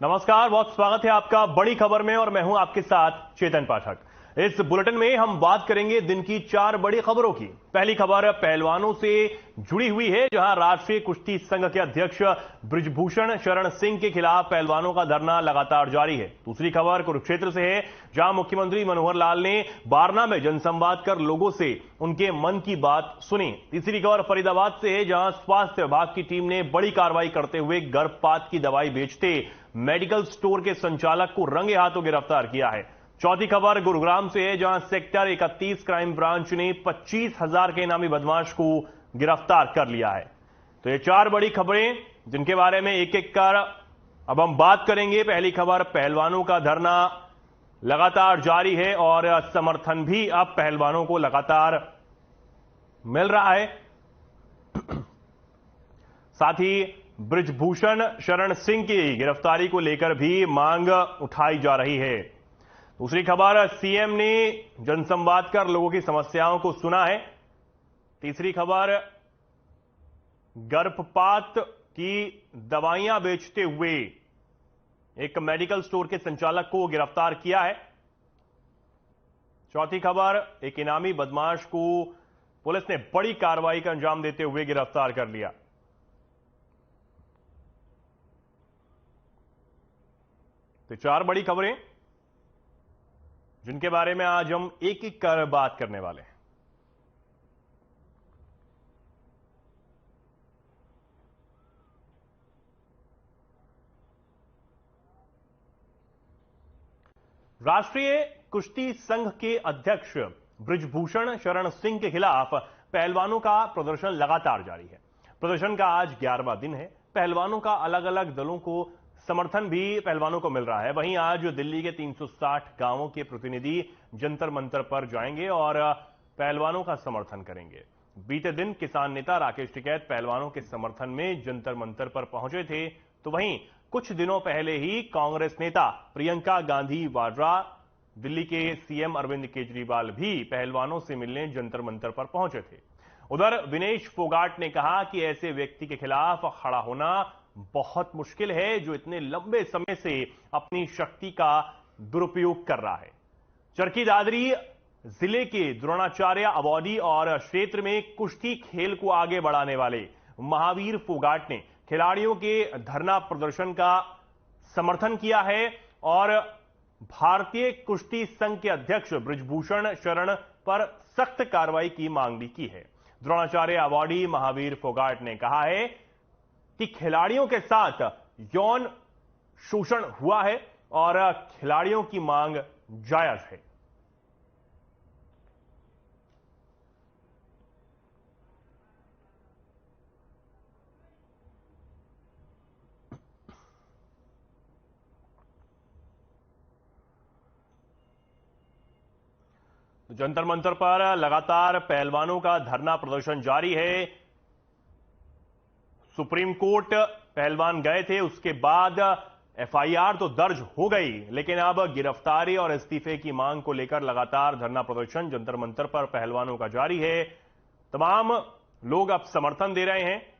नमस्कार, बहुत स्वागत है आपका बड़ी खबर में और मैं हूं आपके साथ चेतन पाठक। इस बुलेटिन में हम बात करेंगे दिन की 4 बड़ी खबरों की। पहली खबर पहलवानों से जुड़ी हुई है, जहां राष्ट्रीय कुश्ती संघ के अध्यक्ष बृजभूषण शरण सिंह के खिलाफ पहलवानों का धरना लगातार जारी है। दूसरी खबर कुरुक्षेत्र से है, जहां मुख्यमंत्री मनोहर लाल ने बारना में जनसंवाद कर लोगों से उनके मन की बात सुनी। तीसरी खबर फरीदाबाद से है, जहां स्वास्थ्य विभाग की टीम ने बड़ी कार्रवाई करते हुए गर्भपात की दवाई बेचते मेडिकल स्टोर के संचालक को रंगे हाथों गिरफ्तार किया है। चौथी खबर गुरुग्राम से है, जहां सेक्टर 31 क्राइम ब्रांच ने 25,000 के इनामी बदमाश को गिरफ्तार कर लिया है। तो ये 4 बड़ी खबरें, जिनके बारे में एक एक कर अब हम बात करेंगे। पहली खबर, पहलवानों का धरना लगातार जारी है और समर्थन भी अब पहलवानों को लगातार मिल रहा है। साथ ही बृजभूषण शरण सिंह की गिरफ्तारी को लेकर भी मांग उठाई जा रही है। दूसरी खबर, सीएम ने जनसंवाद कर लोगों की समस्याओं को सुना है। तीसरी खबर, गर्भपात की दवाइयां बेचते हुए एक मेडिकल स्टोर के संचालक को गिरफ्तार किया है। चौथी खबर, एक इनामी बदमाश को पुलिस ने बड़ी कार्रवाई का अंजाम देते हुए गिरफ्तार कर लिया। तो 4 बड़ी खबरें, जिनके बारे में आज हम एक एक कर बात करने वाले हैं। राष्ट्रीय कुश्ती संघ के अध्यक्ष बृजभूषण शरण सिंह के खिलाफ पहलवानों का प्रदर्शन लगातार जारी है। प्रदर्शन का आज 11वां दिन है। पहलवानों का अलग अलग दलों को समर्थन भी पहलवानों को मिल रहा है। वहीं आज दिल्ली के 360 गांवों के प्रतिनिधि जंतर मंतर पर जाएंगे और पहलवानों का समर्थन करेंगे। बीते दिन किसान नेता राकेश टिकैत पहलवानों के समर्थन में जंतर मंतर पर पहुंचे थे, तो वहीं कुछ दिनों पहले ही कांग्रेस नेता प्रियंका गांधी वाड्रा, दिल्ली के सीएम अरविंद केजरीवाल भी पहलवानों से मिलने जंतर मंतर पर पहुंचे थे। उधर विनेश फोगाट ने कहा कि ऐसे व्यक्ति के खिलाफ खड़ा होना बहुत मुश्किल है, जो इतने लंबे समय से अपनी शक्ति का दुरुपयोग कर रहा है। चरखी दादरी जिले के द्रोणाचार्य अवॉर्डी और क्षेत्र में कुश्ती खेल को आगे बढ़ाने वाले महावीर फोगाट ने खिलाड़ियों के धरना प्रदर्शन का समर्थन किया है और भारतीय कुश्ती संघ के अध्यक्ष बृजभूषण शरण पर सख्त कार्रवाई की मांग भी की है। द्रोणाचार्य अवॉर्डी महावीर फोगाट ने कहा है कि खिलाड़ियों के साथ यौन शोषण हुआ है और खिलाड़ियों की मांग जायज है। तो जंतर मंतर पर लगातार पहलवानों का धरना प्रदर्शन जारी है। सुप्रीम कोर्ट पहलवान गए थे, उसके बाद एफआईआर तो दर्ज हो गई, लेकिन अब गिरफ्तारी और इस्तीफे की मांग को लेकर लगातार धरना प्रदर्शन जंतर मंतर पर पहलवानों का जारी है। तमाम लोग अब समर्थन दे रहे हैं।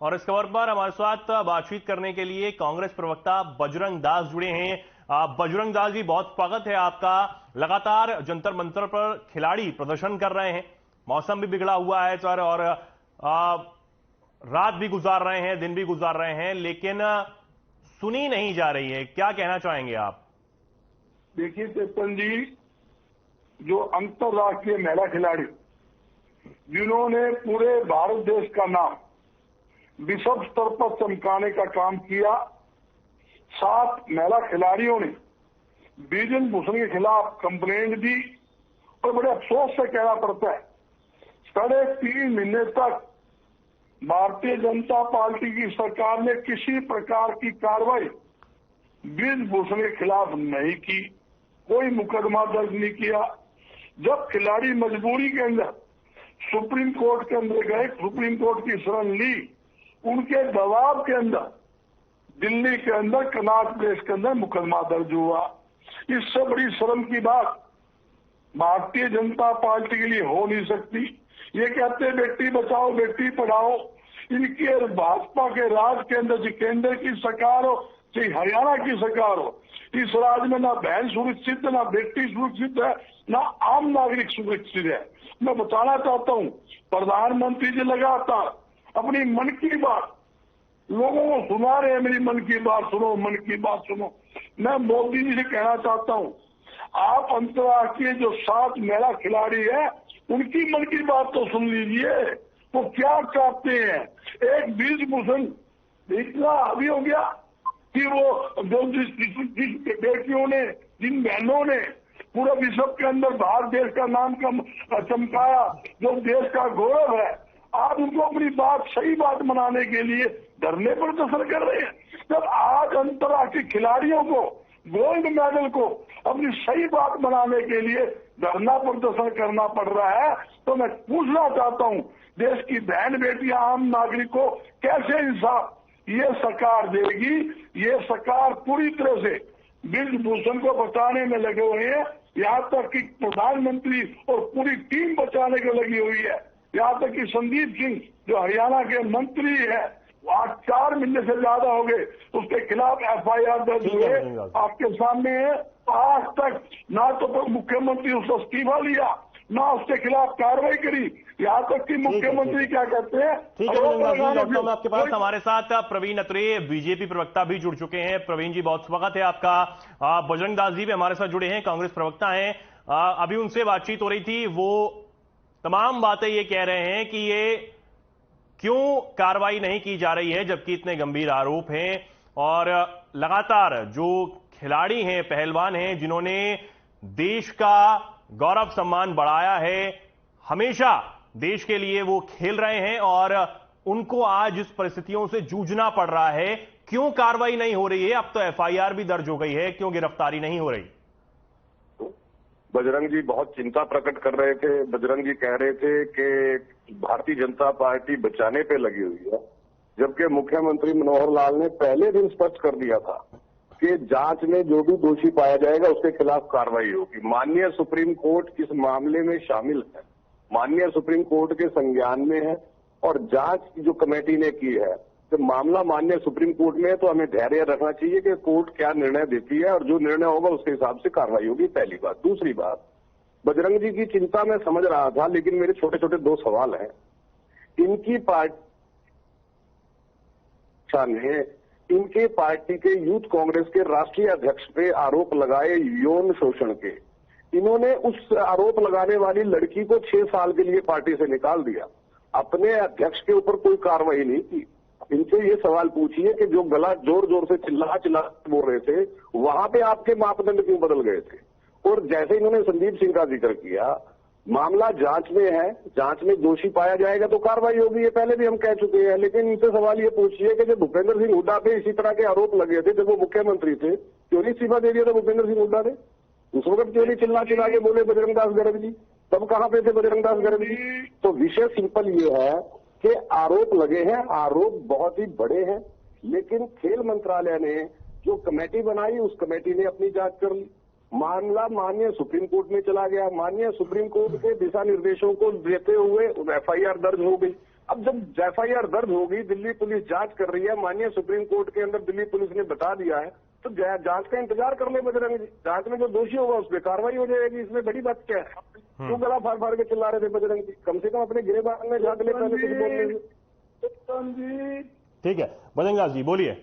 और इस खबर पर हमारे साथ बातचीत करने के लिए कांग्रेस प्रवक्ता बजरंग दास जुड़े हैं। बजरंग दास जी, बहुत स्वागत है आपका। लगातार जंतर मंतर पर खिलाड़ी प्रदर्शन कर रहे हैं, मौसम भी बिगड़ा हुआ है सर, और रात भी गुजार रहे हैं, दिन भी गुजार रहे हैं, लेकिन सुनी नहीं जा रही है। क्या कहना चाहेंगे आप? देखिए चेतन जी, जो अंतरराष्ट्रीय महिला खिलाड़ी जिन्होंने पूरे भारत देश का नाम विश्व स्तर पर चमकाने का काम किया, 7 महिला खिलाड़ियों ने बृजभूषण के खिलाफ कंप्लेंट दी और बड़े अफसोस से कहना पड़ता है 3.5 महीने तक भारतीय जनता पार्टी की सरकार ने किसी प्रकार की कार्रवाई बृजभूषण के खिलाफ नहीं की, कोई मुकदमा दर्ज नहीं किया। जब खिलाड़ी मजबूरी के अंदर सुप्रीम कोर्ट के अंदर गए, सुप्रीम कोर्ट की शरण ली, उनके दबाव के अंदर दिल्ली के अंदर कनॉट प्लेस के अंदर मुकदमा दर्ज हुआ। इससे बड़ी शर्म की बात भारतीय जनता पार्टी के लिए हो नहीं सकती। ये कहते हैं बेटी बचाओ बेटी पढ़ाओ। इनके भाजपा के राज के अंदर जो केंद्र की सरकार हो चाहे हरियाणा की सरकार हो, इस राज्य में ना बहन सुरक्षित है, ना बेटी सुरक्षित है, ना आम नागरिक सुरक्षित है। मैं बताना चाहता हूँ, प्रधानमंत्री जी लगातार अपनी मन की बात लोगों को सुना रहे हैं। मेरी मन की बात सुनो, मन की बात सुनो। मैं मोदी जी से कहना चाहता हूँ, आप अंतर्राष्ट्रीय जो 7 महिला खिलाड़ी है उनकी मन की बात तो सुन लीजिए, वो क्या चाहते हैं। एक ब्रिजभूषण इतना अभी हो गया कि वो जो जिस बेटियों ने, जिन बहनों ने पूरा विश्व के अंदर भारत देश का नाम चमकाया, जो देश का गौरव है, आप उनको अपनी बात, सही बात मनाने के लिए धरने पर प्रदर्शन कर रहे हैं। जब आज अंतर्राष्ट्रीय खिलाड़ियों को, गोल्ड मेडल को अपनी सही बात मनाने के लिए धरना प्रदर्शन करना पड़ रहा है, तो मैं पूछना चाहता हूं, देश की बहन बेटियां, आम नागरिक को कैसे इंसाफ ये सरकार देगी। ये सरकार पूरी तरह से ब्रिजभूषण को बचाने में लगे हुए हैं, यहाँ तक कि प्रधानमंत्री और पूरी टीम बचाने को लगी हुई है। यहाँ तक कि संदीप सिंह जो हरियाणा के मंत्री है, आज 4 महीने से ज्यादा हो गए, उसके खिलाफ FIR दर्ज हुए, आपके सामने है। आज तक ना तो मुख्यमंत्री उसका इस्तीफा लिया, ना उसके खिलाफ कार्रवाई करी। यहाँ तक कि मुख्यमंत्री क्या कहते हैं। ठीक है बजरंग दास जी, लौटता हूं आपके पास। हमारे साथ प्रवीण अत्रे बीजेपी प्रवक्ता भी जुड़ चुके हैं। प्रवीण जी, बहुत स्वागत है आपका। बजरंग दास जी भी हमारे साथ जुड़े हैं, कांग्रेस प्रवक्ता हैं। अभी उनसे बातचीत हो रही थी, वो तमाम बातें ये कह रहे हैं कि ये क्यों कार्रवाई नहीं की जा रही है जबकि इतने गंभीर आरोप हैं, और लगातार जो खिलाड़ी हैं, पहलवान हैं, जिन्होंने देश का गौरव सम्मान बढ़ाया है, हमेशा देश के लिए वो खेल रहे हैं, और उनको आज इस परिस्थितियों से जूझना पड़ रहा है। क्यों कार्रवाई नहीं हो रही है? अब तो FIR भी दर्ज हो गई है, क्यों गिरफ्तारी नहीं हो रही? बजरंग जी बहुत चिंता प्रकट कर रहे थे। बजरंग जी कह रहे थे कि भारतीय जनता पार्टी बचाने पे लगी हुई है, जबकि मुख्यमंत्री मनोहर लाल ने पहले दिन स्पष्ट कर दिया था कि जांच में जो भी दोषी पाया जाएगा उसके खिलाफ कार्रवाई होगी। माननीय सुप्रीम कोर्ट इस मामले में शामिल है, माननीय सुप्रीम कोर्ट के संज्ञान में है, और जांच जो कमेटी ने की है, तो मामला माननीय सुप्रीम कोर्ट में है, तो हमें धैर्य रखना चाहिए कि कोर्ट क्या निर्णय देती है, और जो निर्णय होगा उसके हिसाब से कार्रवाई होगी। पहली बात। दूसरी बात, बजरंग जी की चिंता मैं समझ रहा था, लेकिन मेरे छोटे छोटे 2 सवाल हैं। इनकी पार्टी ने इनके पार्टी के यूथ कांग्रेस के राष्ट्रीय अध्यक्ष पे आरोप लगाए यौन शोषण के। इन्होंने उस आरोप लगाने वाली लड़की को 6 साल के लिए पार्टी से निकाल दिया, अपने अध्यक्ष के ऊपर कोई कार्रवाई नहीं की। इनसे ये सवाल पूछिए कि जो गला जोर जोर से चिल्ला बोल रहे थे, वहां पे आपके मापदंड क्यों बदल गए थे? और जैसे इन्होंने संदीप सिंह का जिक्र किया, मामला जांच में है, जांच में दोषी पाया जाएगा तो कार्रवाई होगी, ये पहले भी हम कह चुके हैं। लेकिन इनसे सवाल ये पूछिए कि जब भूपेंद्र सिंह हुड्डा पे इसी तरह के आरोप लगे थे, जब वो मुख्यमंत्री थे, क्यों नहीं इस्तीफा दे दिया था भूपेंद्र सिंह हुड्डा ने? उस वक्त क्यों नहीं चिल्ला के बोले बजरंग दास गर्ग जी? तब कहां पे थे बजरंग दास गर्ग जी? तो विषय सिंपल ये है कि आरोप लगे हैं, आरोप बहुत ही बड़े हैं, लेकिन खेल मंत्रालय ने जो कमेटी बनाई, उस कमेटी ने अपनी जांच कर ली। मामला माननीय सुप्रीम कोर्ट में चला गया, माननीय सुप्रीम कोर्ट के दिशा निर्देशों को देते हुए FIR दर्ज हो गई। अब जब FIR दर्ज हो गई, दिल्ली पुलिस जांच कर रही है, माननीय सुप्रीम कोर्ट के अंदर दिल्ली पुलिस ने बता दिया है, तो जांच का इंतजार कर ले बजरंग जी। जांच में जो दोषी होगा उस पर कार्रवाई हो जाएगी। इसमें बड़ी बात क्या है? क्यों गला फाड़ के चिल्ला रहे थे बजरंग जी? कम से कम अपने गिरेबान में झाँक ले, पहले कुछ बोल रहे थे। ठीक है बजरंग दास जी, बोलिए।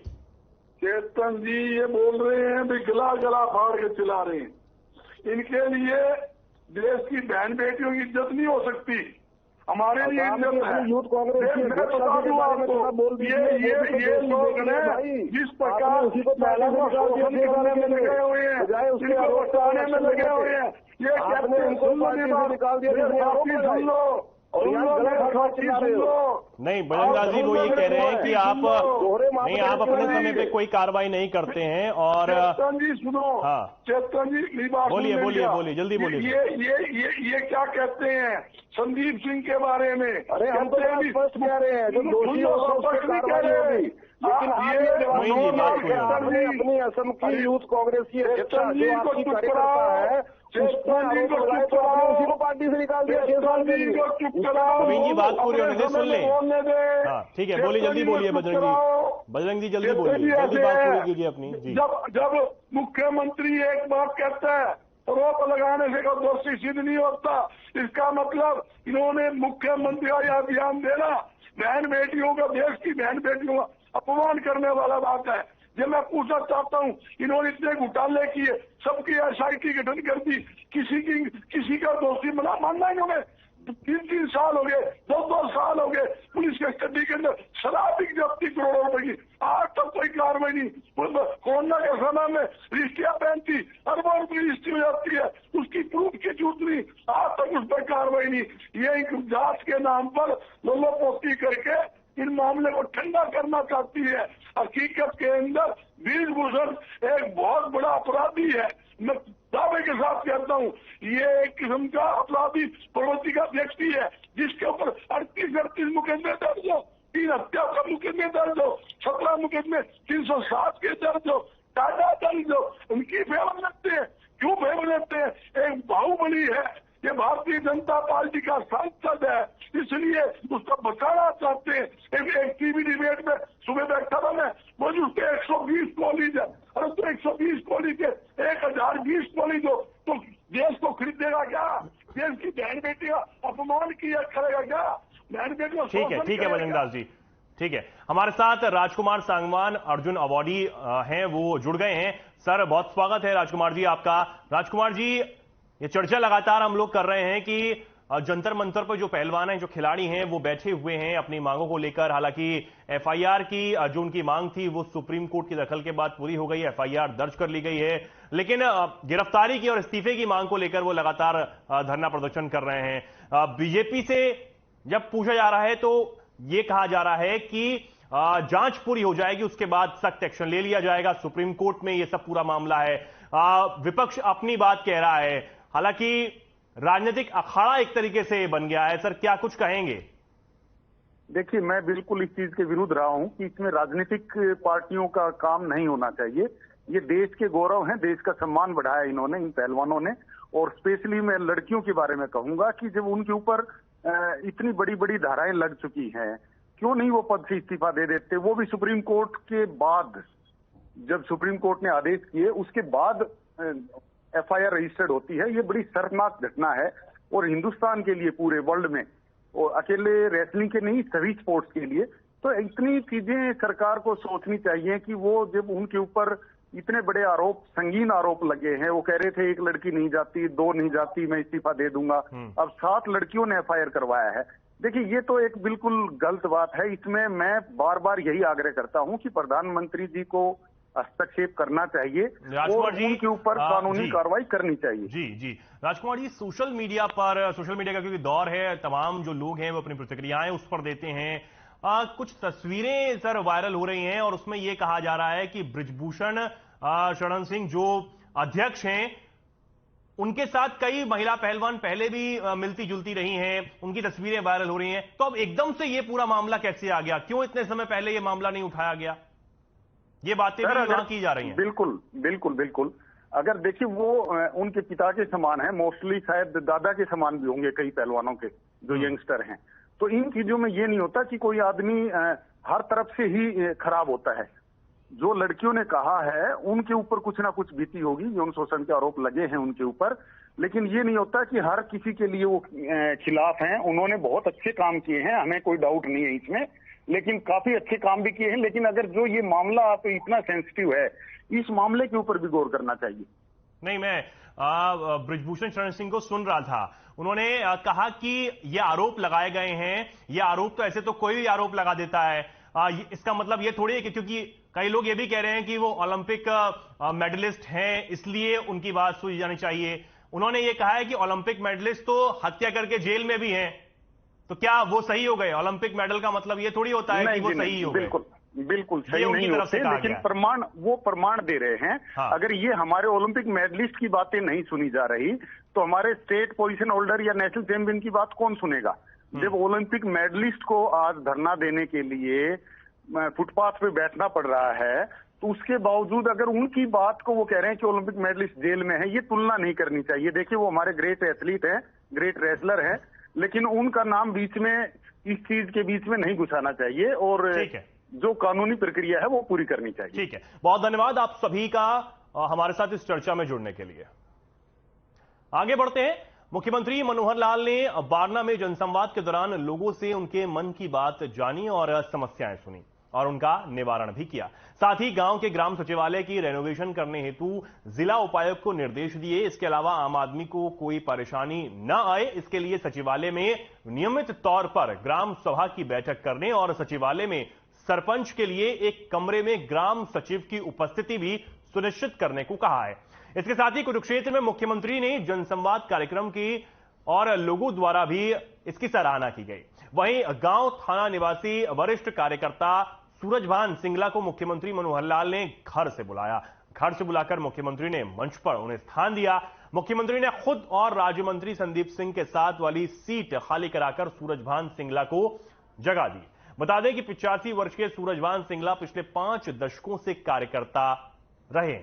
चेतन जी ये बोल रहे हैं भी गला फाड़ के चिल्ला रहे हैं। इनके लिए देश की बहन बेटियों की इज्जत नहीं हो सकती, हमारे लिए इज्जत है। यूथ कांग्रेस मैं बता दूं आपको, ये लोग हैं जिस प्रकार शोषण करने में लगे हुए हैं, इनको बचाने में लगे हुए हैं। ये कहते हैं सुन लो, और यहाँ गलत हलवा चिल्ला रहे हो। नहीं बजरंग लाल जी वो ये कह रहे हैं कि आप नहीं, आप अपने समय पे कोई कार्रवाई नहीं करते हैं। और चेतन जी सुनो, हाँ चेतन जी बोलिए बोलिए बोलिए जल्दी बोलिए। ये क्या कहते हैं संदीप सिंह के बारे में? अरे हम तो स्पष्ट कह रहे हैं, जो दोषी हो उस पर कार्रवाई होगी। लेकिन आपने अपनी असम की यूथ कांग्रेस की अध्यक्षा जो आपकी कार्यकर्ता है उसी को पार्टी से निकाल दिया 6 साल के लिए। नवीन जी बात पूरी होने दे, सुन लें। हाँ ठीक है, बोलिए जल्दी बोलिए बजरंग जी जल्दी बोलिए, जल्दी बात पूरी कीजिए अपनी जी। जब मुख्यमंत्री एक बात कहता है रोक लगाने से कोई दोषी सिद्ध नहीं होता। इसका मतलब इन्होंने मुख्यमंत्री का यह अभियान देना बहन बेटियों का, देश की बहन बेटियों का अपमान करने वाला बात है। जब मैं पूछना चाहता हूँ, इन्होंने इतने घोटाले किए, सबकी एसआईटी गठन कर दी, किसी का दोषी मानना इन्होंने 3 साल हो गए, 2 साल हो गए पुलिस कस्टडी के अंदर शराब की जब्ती करोड़ों रुपए की, आज तक कोई कार्रवाई नहीं। कोरोना के समय में रजिस्ट्रियां पहनती, अरबों रुपये रजिस्ट्री हो जाती है, उसकी प्रूफ की जरूरत नहीं, आज तक उस पर कार्रवाई नहीं। ये जांच के नाम पर लोलोपोती करके इन मामले को ठंडा करना चाहती है। हकीकत के अंदर ब्रिजभूषण एक बहुत बड़ा अपराधी है। मैं दावे के साथ कहता हूँ ये एक किस्म का अपराधी प्रवृत्ति का व्यक्ति है जिसके ऊपर 38 मुकदमे दर्ज हो, 3 हत्या का मुकदमे दर्ज हो, 17 मुकदमे 307 के दर्ज हो, टाटा दर्ज हो। उनकी फेवर लगते हैं, क्यों फेवर लगते हैं? एक बाहुबली है, ये भारतीय जनता पार्टी का सांसद है, इसलिए उसको बचाना चाहते हैं। एक टीवी डिबेट में सुबह बैठा था मैं, वो जो उसके 120 कॉलेज है, अरे तो 120 कॉलेज के 1020 कॉलेज हो तो देश को खरीदेगा क्या? देश की बहन बेटी का अपमान किया करेगा क्या? बहन बेटी को ठीक है बजरंग दास जी, ठीक है। हमारे साथ राजकुमार सांगवान अर्जुन अवार्डी हैं, वो जुड़ गए हैं। सर बहुत स्वागत है राजकुमार जी आपका। राजकुमार जी ये चर्चा लगातार हम लोग कर रहे हैं कि जंतर मंतर पर जो पहलवान हैं, जो खिलाड़ी हैं, वो बैठे हुए हैं अपनी मांगों को लेकर। हालांकि एफआईआर की जो उनकी मांग थी वो सुप्रीम कोर्ट की दखल के बाद पूरी हो गई, एफआईआर दर्ज कर ली गई है, लेकिन गिरफ्तारी की और इस्तीफे की मांग को लेकर वो लगातार धरना प्रदर्शन कर रहे हैं। बीजेपी से जब पूछा जा रहा है तो ये कहा जा रहा है कि जांच पूरी हो जाएगी, उसके बाद सख्त एक्शन ले लिया जाएगा। सुप्रीम कोर्ट में ये सब पूरा मामला है। विपक्ष अपनी बात कह रहा है, हालांकि राजनीतिक अखाड़ा एक तरीके से बन गया है। सर क्या कुछ कहेंगे? देखिए मैं बिल्कुल इस चीज के विरुद्ध रहा हूं कि इसमें राजनीतिक पार्टियों का काम नहीं होना चाहिए। ये देश के गौरव हैं, देश का सम्मान बढ़ाया इन्होंने, इन पहलवानों ने। और स्पेशली मैं लड़कियों के बारे में कहूंगा कि जब उनके ऊपर इतनी बड़ी बड़ी धाराएं लग चुकी हैं, क्यों नहीं वो पद से इस्तीफा दे देते? वो भी सुप्रीम कोर्ट के बाद, जब सुप्रीम कोर्ट ने आदेश किए उसके बाद एफआईआर रजिस्टर्ड होती है। ये बड़ी शर्मनाक घटना है और हिंदुस्तान के लिए, पूरे वर्ल्ड में, और अकेले रेसलिंग के नहीं सभी स्पोर्ट्स के लिए। तो इतनी चीजें सरकार को सोचनी चाहिए कि वो जब उनके ऊपर इतने बड़े आरोप, संगीन आरोप लगे हैं, वो कह रहे थे 1 लड़की नहीं जाती, 2 नहीं जाती, मैं इस्तीफा दे दूंगा, अब 7 लड़कियों ने एफआईआर करवाया है। देखिए ये तो एक बिल्कुल गलत बात है। इसमें मैं बार बार यही आग्रह करता हूं कि प्रधानमंत्री जी को हस्तक्षेप करना चाहिए और उनके ऊपर कानूनी कार्रवाई करनी चाहिए। जी राजकुमार जी, सोशल मीडिया का क्योंकि दौर है, तमाम जो लोग हैं वो अपनी प्रतिक्रियाएं उस पर देते हैं। कुछ तस्वीरें सर वायरल हो रही हैं और उसमें यह कहा जा रहा है कि ब्रिजभूषण शरण सिंह जो अध्यक्ष हैं, उनके साथ कई महिला पहलवान पहले भी मिलती जुलती रही हैं, उनकी तस्वीरें वायरल हो रही हैं। तो अब एकदम से ये पूरा मामला कैसे आ गया? क्यों इतने समय पहले ये मामला नहीं उठाया गया? ये बातें भी यहाँ की जा रही हैं। बिल्कुल। अगर देखिए वो उनके पिता के समान है, मोस्टली शायद दादा के समान भी होंगे कई पहलवानों के जो यंगस्टर हैं। तो इन चीजों में ये नहीं होता कि कोई आदमी हर तरफ से ही खराब होता है। जो लड़कियों ने कहा है उनके ऊपर कुछ ना कुछ बीती होगी, यौन शोषण के आरोप लगे हैं उनके ऊपर, लेकिन ये नहीं होता कि हर किसी के लिए वो खिलाफ हैं। उन्होंने बहुत अच्छे काम किए हैं, हमें कोई डाउट नहीं है इसमें, लेकिन काफी अच्छे काम भी किए हैं। लेकिन अगर जो ये मामला आप इतना सेंसिटिव है, इस मामले के ऊपर भी गौर करना चाहिए। नहीं, मैं ब्रिजभूषण शरण सिंह को सुन रहा था, उन्होंने कहा कि ये आरोप लगाए गए हैं, ये आरोप तो ऐसे तो कोई भी आरोप लगा देता है, इसका मतलब ये थोड़ी है कि क्योंकि कई लोग ये भी कह रहे हैं कि वो ओलंपिक मेडलिस्ट हैं इसलिए उनकी बात सुनी जानी चाहिए। उन्होंने ये कहा है कि ओलंपिक मेडलिस्ट तो हत्या करके जेल में भी हैं, तो क्या वो सही हो गए? ओलंपिक मेडल का मतलब ये थोड़ी होता है कि वो सही हो गए। बिल्कुल बिल्कुल सही नहीं होते, लेकिन प्रमाण दे रहे हैं। हाँ। अगर ये हमारे ओलंपिक मेडलिस्ट की बातें नहीं सुनी जा रही तो हमारे स्टेट पोजीशन होल्डर या नेशनल चैंपियन की बात कौन सुनेगा? जब ओलंपिक मेडलिस्ट को आज धरना देने के लिए फुटपाथ पे बैठना पड़ रहा है, तो उसके बावजूद अगर उनकी बात को वो कह रहे हैं कि ओलंपिक मेडलिस्ट जेल में है, ये तुलना नहीं करनी चाहिए। देखिए, वो हमारे ग्रेट एथलीट हैं, ग्रेट रेसलर हैं, लेकिन उनका नाम बीच में इस चीज के बीच में नहीं घुसाना चाहिए और जो कानूनी प्रक्रिया है वो पूरी करनी चाहिए। ठीक है, बहुत धन्यवाद आप सभी का हमारे साथ इस चर्चा में जुड़ने के लिए। आगे बढ़ते हैं। मुख्यमंत्री मनोहर लाल ने बारना में जनसंवाद के दौरान लोगों से उनके मन की बात जानी और समस्याएं सुनी और उनका निवारण भी किया। साथ ही गांव के ग्राम सचिवालय की रेनोवेशन करने हेतु जिला उपायुक्त को निर्देश दिए। इसके अलावा आम आदमी को कोई परेशानी न आए, इसके लिए सचिवालय में नियमित तौर पर ग्राम सभा की बैठक करने और सचिवालय में सरपंच के लिए एक कमरे में ग्राम सचिव की उपस्थिति भी सुनिश्चित करने को कहा है। इसके साथ ही कुरुक्षेत्र में मुख्यमंत्री ने जनसंवाद कार्यक्रम की और लोगों द्वारा भी इसकी सराहना की गई। वहीं गांव थाना निवासी वरिष्ठ कार्यकर्ता सूरजभान सिंगला को मुख्यमंत्री मनोहर लाल ने घर से बुलाया। घर से बुलाकर मुख्यमंत्री ने मंच पर उन्हें स्थान दिया। मुख्यमंत्री ने खुद और राज्य मंत्री संदीप सिंह के साथ वाली सीट खाली कराकर सूरजभान सिंगला को जगह दी। बता दें कि 85 वर्ष के सूरजभान सिंगला पिछले 5 दशकों से कार्यकर्ता रहे।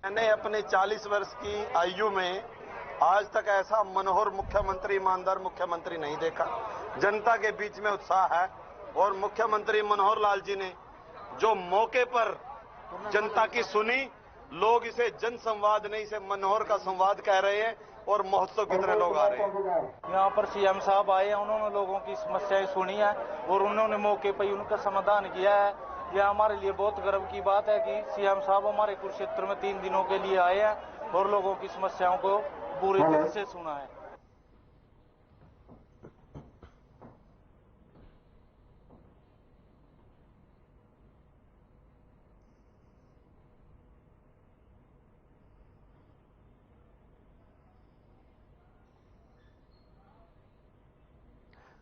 मैंने अपने 40 वर्ष की आयु में आज तक ऐसा मनोहर मुख्यमंत्री, ईमानदार मुख्यमंत्री नहीं देखा। जनता के बीच में उत्साह है और मुख्यमंत्री मनोहर लाल जी ने जो मौके पर जनता की सुनी, लोग इसे जन संवाद नहीं, इसे मनोहर का संवाद कह रहे हैं और महोत्सव की तरह लोग आ रहे हैं। यहाँ पर सीएम साहब आए हैं, उन्होंने लोगों की समस्याएं सुनी है और उन्होंने मौके पर उनका समाधान किया है। यह हमारे लिए बहुत गर्व की बात है कि सीएम साहब हमारे कुरुक्षेत्र में 3 दिनों के लिए आए हैं और लोगों की समस्याओं को पूरी तरह से सुना है।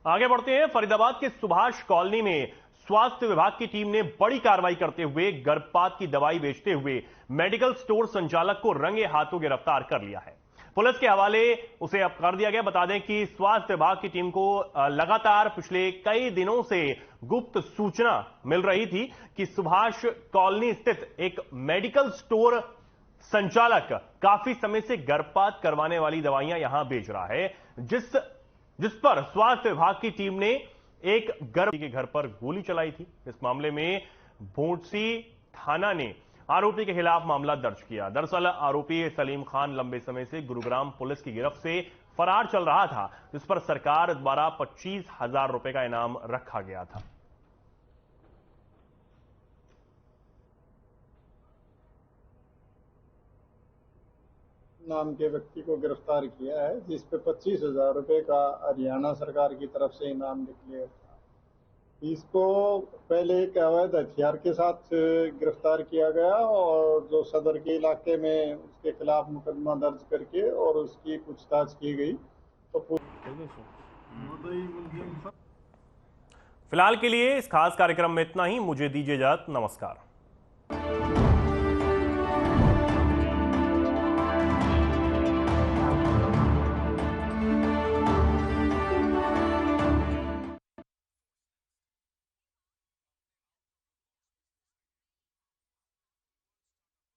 आगे बढ़ते हैं। फरीदाबाद के सुभाष कॉलोनी में स्वास्थ्य विभाग की टीम ने बड़ी कार्रवाई करते हुए गर्भपात की दवाई बेचते हुए मेडिकल स्टोर संचालक को रंगे हाथों गिरफ्तार कर लिया है। पुलिस के हवाले उसे अब कर दिया गया। बता दें कि स्वास्थ्य विभाग की टीम को लगातार पिछले कई दिनों से गुप्त सूचना मिल रही थी कि सुभाष कॉलोनी स्थित एक मेडिकल स्टोर संचालक काफी समय से गर्भपात करवाने वाली दवाइयां यहां बेच रहा है, जिस पर स्वास्थ्य विभाग की टीम ने एक गर्भवती के घर पर गोली चलाई थी। इस मामले में भोंडसी थाना ने आरोपी के खिलाफ मामला दर्ज किया। दरअसल आरोपी सलीम खान लंबे समय से गुरुग्राम पुलिस की गिरफ्त से फरार चल रहा था, जिस पर सरकार द्वारा 25,000 रुपए का इनाम रखा गया था। नाम के व्यक्ति को गिरफ्तार किया है, जिस पे 25,000 रुपए का हरियाणा सरकार की तरफ से इनाम डिक्लेयर था। इसको पहले एक अवैध हथियार के साथ गिरफ्तार किया गया और जो सदर के इलाके में उसके खिलाफ मुकदमा दर्ज करके और उसकी पूछताछ की गई। तो फिलहाल के लिए इस खास कार्यक्रम में इतना ही। मुझे दीजिए इजाजत। नमस्कार।